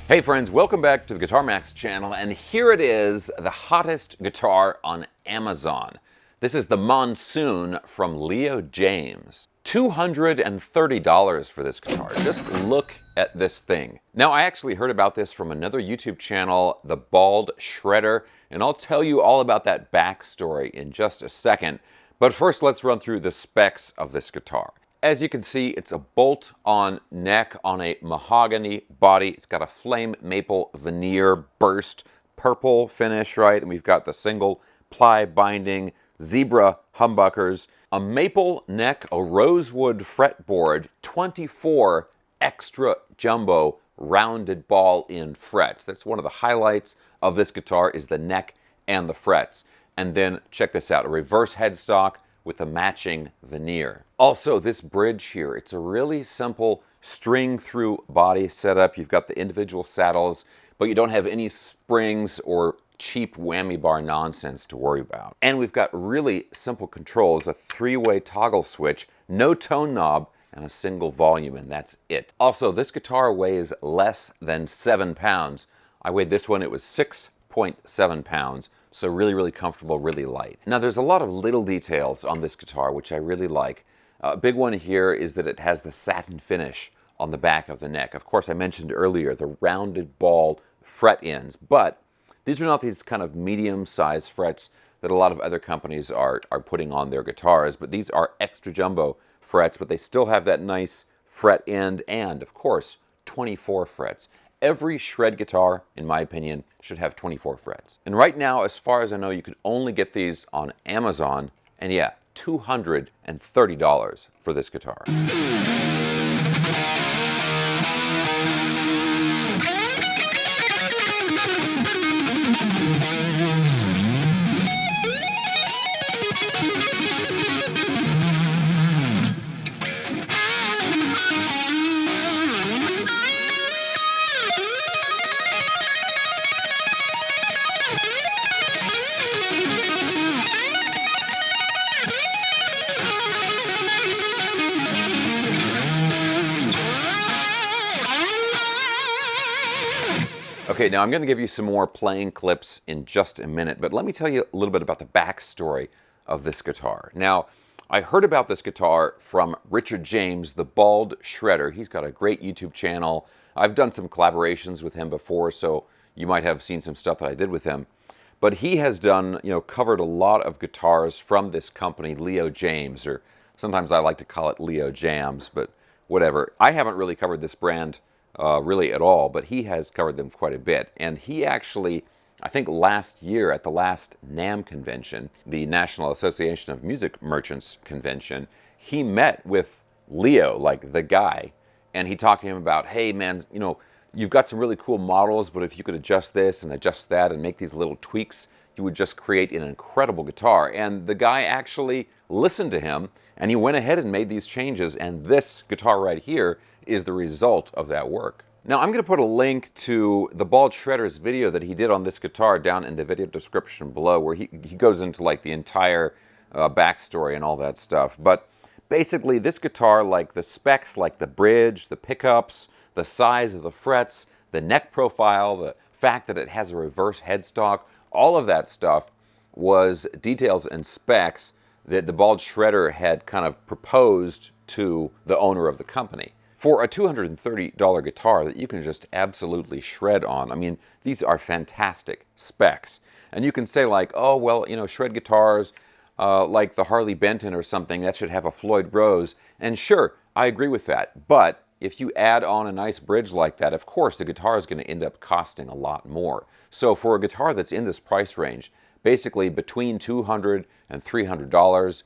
Hey friends, welcome back to the Guitar Max channel, and here it is, the hottest guitar on Amazon. This is the Monsoon from Leo Jaymz. $230 for this guitar. Just look at this thing. Now, I actually heard about this from another YouTube channel, The Bald Shredder, and I'll tell you all about that backstory in just a second. But first, let's run through the specs of this guitar. As you can see, it's a bolt-on neck on a mahogany body. It's got a flame maple veneer burst purple finish, right? And we've got the single ply binding, zebra humbuckers, a maple neck, a rosewood fretboard, 24 extra jumbo rounded ball in frets. That's one of the highlights of this guitar is the neck and the frets. And then check this out, a reverse headstock with a matching veneer. Also, this bridge here, it's a really simple string through body setup. You've got the individual saddles, but you don't have any springs or cheap whammy bar nonsense to worry about. And we've got really simple controls, a three-way toggle switch, no tone knob, and a single volume, and that's it. Also, this guitar weighs less than 7 pounds. I weighed this one, it was 6.7 pounds. So really comfortable, really light. Now there's a lot of little details on this guitar which I really like. A big one here is that it has the satin finish on the back of the neck. Of course, I mentioned earlier the rounded ball fret ends, but these are not these kind of medium-sized frets that a lot of other companies are putting on their guitars, but these are extra jumbo frets, but they still have that nice fret end and, of course, 24 frets. Every shred guitar, in my opinion, should have 24 frets. And right now, as far as I know, you can only get these on Amazon. And yeah, $230 for this guitar. Okay, now I'm going to give you some more playing clips in just a minute, but let me tell you a little bit about the backstory of this guitar. Now, I heard about this guitar from Richard James, the Bald Shredder. He's got a great YouTube channel. I've done some collaborations with him before, so you might have seen some stuff that I did with him. But he has done, covered a lot of guitars from this company, Leo Jaymz, or sometimes I like to call it Leo Jaymz, but whatever. I haven't really covered this brand really at all, but he has covered them quite a bit. And he actually, I think last year at the last NAMM convention, the National Association of Music Merchants convention, he met with Leo, like the guy, and he talked to him about, hey man, you've got some really cool models, but if you could adjust this and adjust that and make these little tweaks, you would just create an incredible guitar. And the guy actually listened to him, and he went ahead and made these changes, and this guitar right here is the result of that work. Now I'm going to put a link to the Bald Shredder's video that he did on this guitar down in the video description below, where he goes into like the entire backstory and all that stuff. But basically this guitar, like the specs, like the bridge, the pickups, the size of the frets, the neck profile, the fact that it has a reverse headstock, all of that stuff was details and specs that the Bald Shredder had kind of proposed to the owner of the company. For a $230 guitar that you can just absolutely shred on, I mean, these are fantastic specs. And you can say like, oh, well, shred guitars like the Harley Benton or something, that should have a Floyd Rose. And sure, I agree with that. But if you add on a nice bridge like that, of course, the guitar is going to end up costing a lot more. So for a guitar that's in this price range, basically between $200 and $300,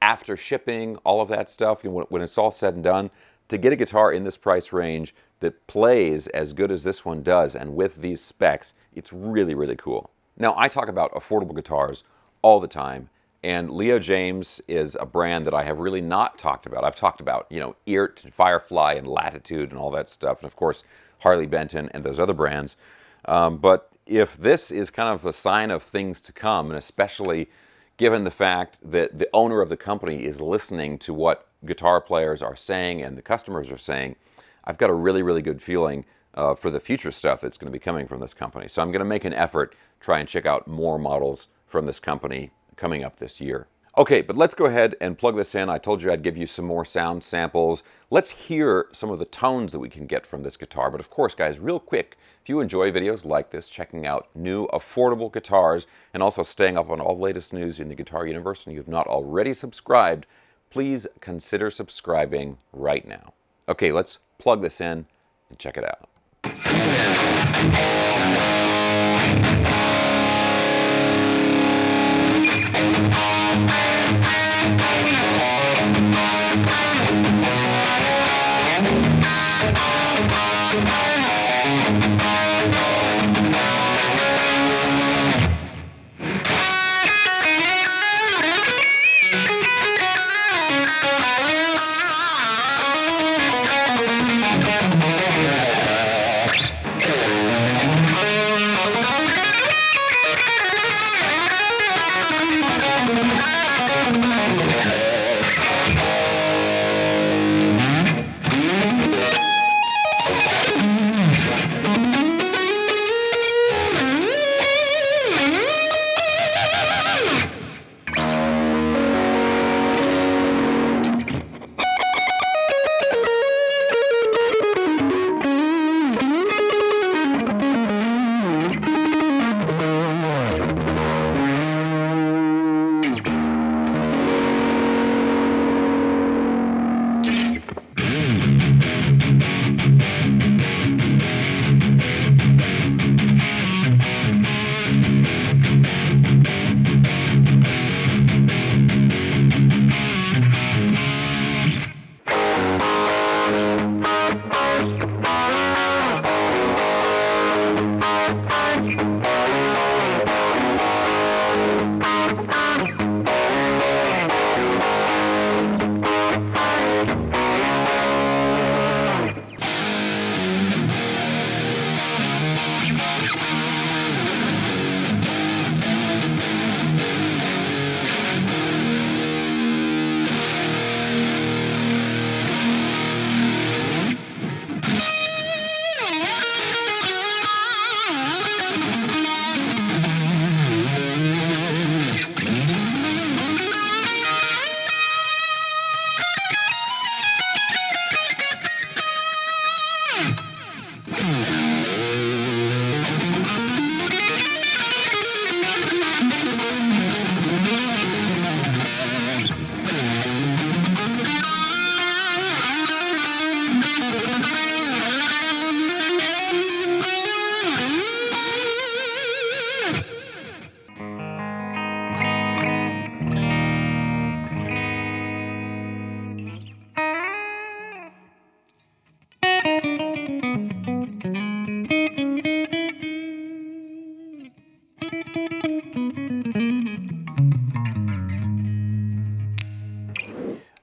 after shipping, all of that stuff, when it's all said and done, to get a guitar in this price range that plays as good as this one does and with these specs, it's really cool. Now, I talk about affordable guitars all the time, and Leo Jaymz is a brand that I have really not talked about. I've talked about, Eert, and Firefly, and Latitude, and all that stuff, and of course, Harley Benton and those other brands. But if this is kind of a sign of things to come, and especially given the fact that the owner of the company is listening to what guitar players are saying and the customers are saying, I've got a really good feeling for the future stuff that's going to be coming from this company. So I'm going to make an effort, try and check out more models from this company coming up this year. Okay, but let's go ahead and plug this in. I told you I'd give you some more sound samples. Let's hear some of the tones that we can get from this guitar. But of course, guys, real quick, if you enjoy videos like this, checking out new affordable guitars, and also staying up on all the latest news in the guitar universe, and you have not already subscribed, please consider subscribing right now. Okay, let's plug this in and check it out.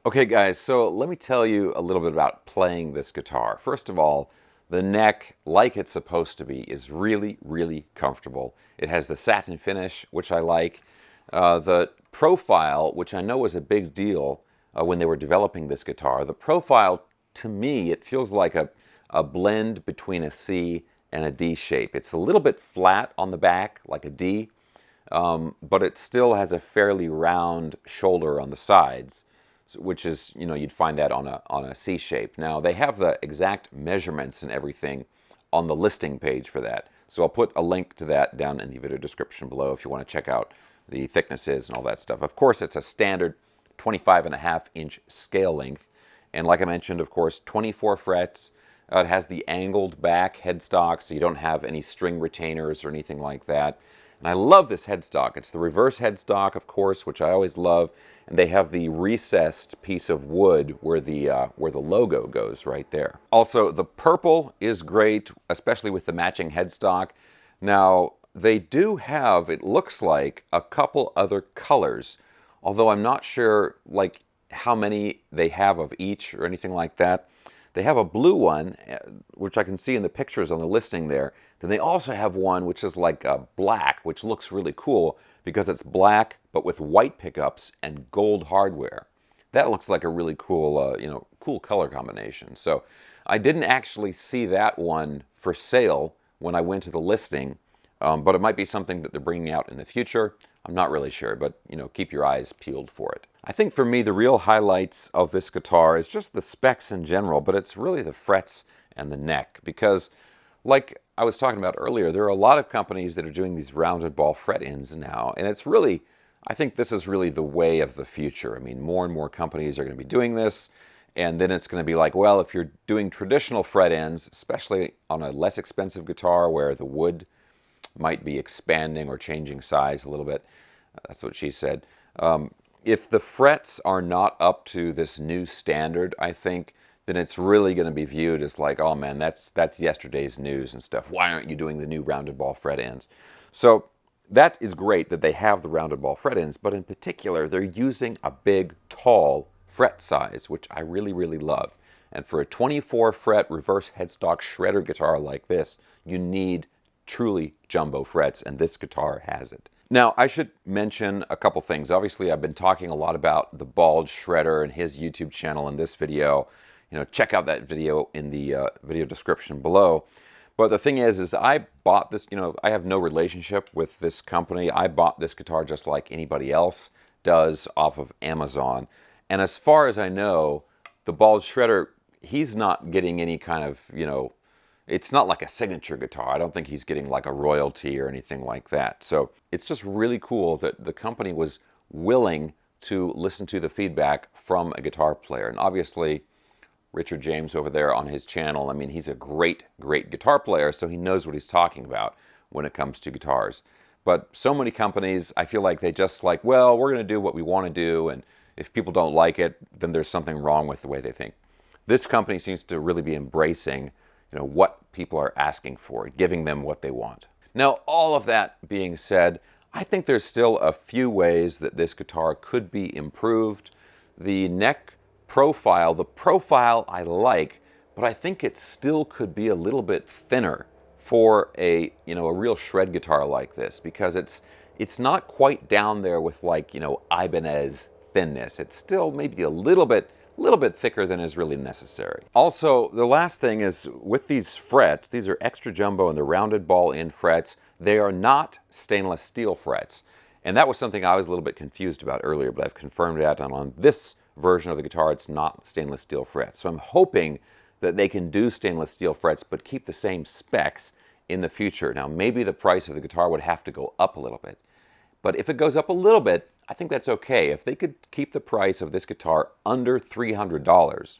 Okay guys, so let me tell you a little bit about playing this guitar. First of all, the neck, like it's supposed to be, is really, really comfortable. It has the satin finish, which I like. The profile, which I know was a big deal when they were developing this guitar. The profile, to me, it feels like a blend between a C and a D shape. It's a little bit flat on the back, like a D, but it still has a fairly round shoulder on the sides, which is, you know, you'd find that on a C shape. Now, they have the exact measurements and everything on the listing page for that. So I'll put a link to that down in the video description below if you want to check out the thicknesses and all that stuff. Of course, it's a standard 25.5-inch scale length. And like I mentioned, of course, 24 frets. It has the angled back headstock, so you don't have any string retainers or anything like that. And I love this headstock. It's the reverse headstock, of course, which I always love. And they have the recessed piece of wood where the logo goes right there. Also, the purple is great, especially with the matching headstock. Now, they do have, it looks like, a couple other colors, although I'm not sure like how many they have of each or anything like that. They have a blue one, which I can see in the pictures on the listing there. Then they also have one which is like a black, which looks really cool because it's black but with white pickups and gold hardware. That looks like a really cool, cool color combination. So I didn't actually see that one for sale when I went to the listing, but it might be something that they're bringing out in the future. I'm not really sure, but keep your eyes peeled for it. I think for me, the real highlights of this guitar is just the specs in general, but it's really the frets and the neck, because like I was talking about earlier, there are a lot of companies that are doing these rounded ball fret ends now, and it's really, I think this is really the way of the future. I mean, more and more companies are going to be doing this, and then it's going to be like, well, if you're doing traditional fret ends, especially on a less expensive guitar where the wood might be expanding or changing size a little bit, that's what she said. If the frets are not up to this new standard, I think, then it's really going to be viewed as like, oh man, that's yesterday's news and stuff. Why aren't you doing the new rounded ball fret ends? So that is great that they have the rounded ball fret ends, but in particular, they're using a big, tall fret size, which I really, really love. And for a 24 fret reverse headstock shredder guitar like this, you need truly jumbo frets, and this guitar has it. Now, I should mention a couple things. Obviously, I've been talking a lot about the Bald Shredder and his YouTube channel in this video. Check out that video in the video description below. But the thing is I bought this, I have no relationship with this company. I bought this guitar just like anybody else does off of Amazon. And as far as I know, the Bald Shredder, he's not getting any kind of, it's not like a signature guitar. I don't think he's getting like a royalty or anything like that. So it's just really cool that the company was willing to listen to the feedback from a guitar player. And obviously, Richard Jaymz over there on his channel, I mean, he's a great, great guitar player, so he knows what he's talking about when it comes to guitars. But so many companies, I feel like they just like, well, we're going to do what we want to do, and if people don't like it, then there's something wrong with the way they think. This company seems to really be embracing what people are asking for, giving them what they want. Now, all of that being said, I think there's still a few ways that this guitar could be improved. The neck profile, the profile I like, but I think it still could be a little bit thinner for a real shred guitar like this, because it's not quite down there with like, Ibanez thinness. It's still maybe a little bit thicker than is really necessary. Also, the last thing is with these frets, these are extra jumbo and the rounded ball end frets. They are not stainless steel frets. And that was something I was a little bit confused about earlier, but I've confirmed that, and on this version of the guitar, it's not stainless steel frets. So I'm hoping that they can do stainless steel frets, but keep the same specs in the future. Now, maybe the price of the guitar would have to go up a little bit. But if it goes up a little bit, I think that's okay. If they could keep the price of this guitar under $300,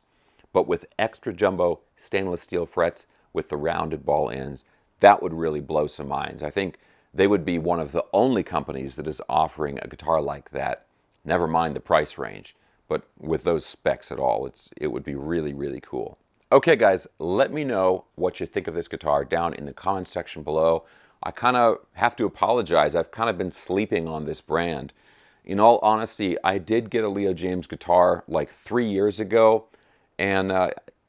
but with extra jumbo stainless steel frets with the rounded ball ends, that would really blow some minds. I think they would be one of the only companies that is offering a guitar like that, never mind the price range, but with those specs at all. It would be really, really cool. Okay, guys, let me know what you think of this guitar down in the comments section below. I kind of have to apologize. I've kind of been sleeping on this brand. In all honesty, I did get a Leo Jaymz guitar like 3 years ago, and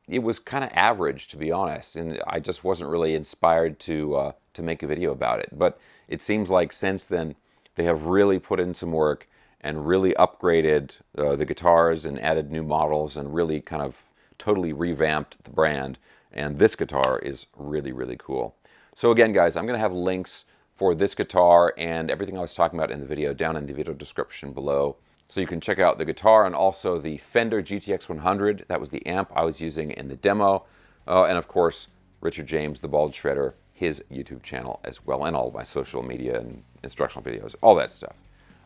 it was kind of average, to be honest, and I just wasn't really inspired to make a video about it. But it seems like since then, they have really put in some work and really upgraded the guitars and added new models and really kind of totally revamped the brand. And this guitar is really, really cool. So again, guys, I'm going to have links for this guitar and everything I was talking about in the video down in the video description below. So you can check out the guitar and also the Fender GTX 100. That was the amp I was using in the demo. And of course, Richard Jaymz, the Bald Shredder, his YouTube channel as well, and all of my social media and instructional videos, all that stuff.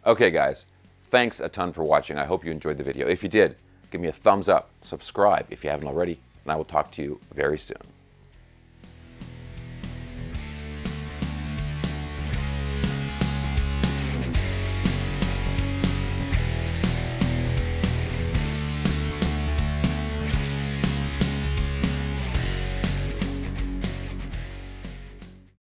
Okay, guys, thanks a ton for watching. I hope you enjoyed the video. If you did, give me a thumbs up, subscribe if you haven't already, and I will talk to you very soon.